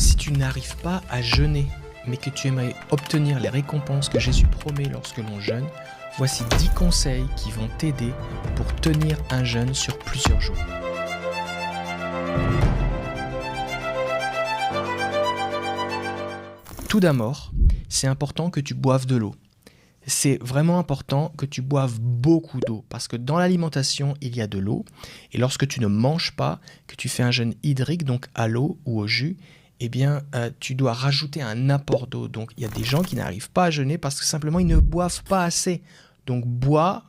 Si tu n'arrives pas à jeûner, mais que tu aimerais obtenir les récompenses que Jésus promet lorsque l'on jeûne, voici 10 conseils qui vont t'aider pour tenir un jeûne sur plusieurs jours. Tout d'abord, c'est important que tu boives de l'eau. C'est vraiment important que tu boives beaucoup d'eau parce que dans l'alimentation, il y a de l'eau. Et lorsque tu ne manges pas, que tu fais un jeûne hydrique, donc à l'eau ou au jus, eh bien, tu dois rajouter un apport d'eau. Donc, il y a des gens qui n'arrivent pas à jeûner parce que simplement, ils ne boivent pas assez. Donc, bois.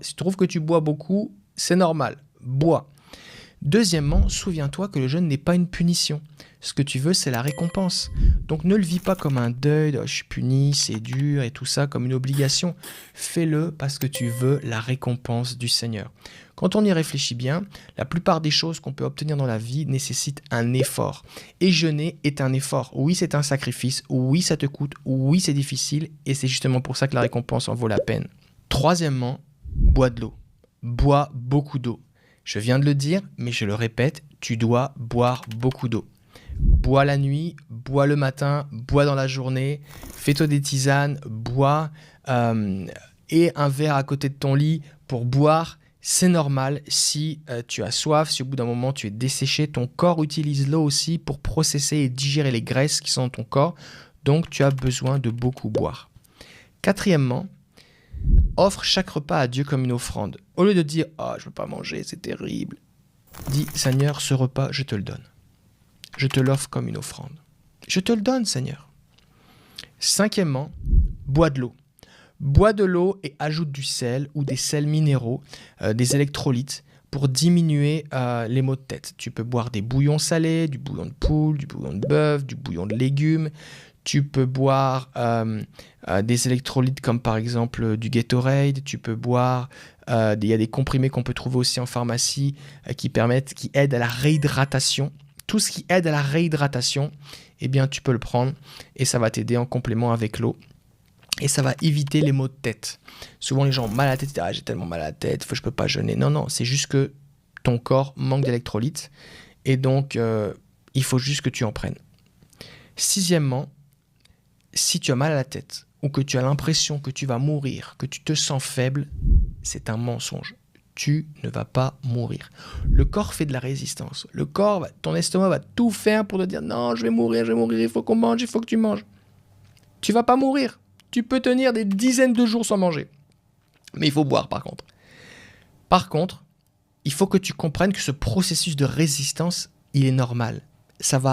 Si tu trouves que tu bois beaucoup, c'est normal. Bois. Deuxièmement, souviens-toi que le jeûne n'est pas une punition. Ce que tu veux, c'est la récompense. Donc ne le vis pas comme un deuil, je suis puni, c'est dur et tout ça, comme une obligation. Fais-le parce que tu veux la récompense du Seigneur. Quand on y réfléchit bien, la plupart des choses qu'on peut obtenir dans la vie nécessitent un effort. Et jeûner est un effort. Oui, c'est un sacrifice. Oui, ça te coûte. Oui, c'est difficile. Et c'est justement pour ça que la récompense en vaut la peine. Troisièmement, bois de l'eau. Bois beaucoup d'eau. Je viens de le dire, mais je le répète, tu dois boire beaucoup d'eau. Bois la nuit, bois le matin, bois dans la journée, fais-toi des tisanes, bois et un verre à côté de ton lit pour boire. C'est normal si tu as soif, si au bout d'un moment tu es desséché, ton corps utilise l'eau aussi pour processer et digérer les graisses qui sont dans ton corps, donc tu as besoin de beaucoup boire. Quatrièmement, offre chaque repas à Dieu comme une offrande. Au lieu de dire « Ah, je ne veux pas manger, c'est terrible », dis « Seigneur, ce repas, je te le donne. Je te l'offre comme une offrande. Je te le donne, Seigneur. » Cinquièmement, bois de l'eau. Bois de l'eau et ajoute du sel ou des sels minéraux, des électrolytes, pour diminuer les maux de tête. Tu peux boire des bouillons salés, du bouillon de poule, du bouillon de bœuf, du bouillon de légumes. Tu peux boire des électrolytes comme par exemple du Gatorade. Tu peux boire, il y a des comprimés qu'on peut trouver aussi en pharmacie qui aident à la réhydratation. Tout ce qui aide à la réhydratation, eh bien, tu peux le prendre et ça va t'aider en complément avec l'eau. Et ça va éviter les maux de tête. Souvent, les gens ont mal à la tête, ils disent « Ah, j'ai tellement mal à la tête, je ne peux pas jeûner. » Non, c'est juste que ton corps manque d'électrolytes et donc il faut juste que tu en prennes. Sixièmement, si tu as mal à la tête ou que tu as l'impression que tu vas mourir, que tu te sens faible, c'est un mensonge. Tu ne vas pas mourir. Le corps fait de la résistance. Le corps, ton estomac va tout faire pour te dire « Non, je vais mourir, il faut qu'on mange, il faut que tu manges. » Tu ne vas pas mourir. Tu peux tenir des dizaines de jours sans manger. Mais il faut boire par contre. Par contre, il faut que tu comprennes que ce processus de résistance, il est normal. Ça va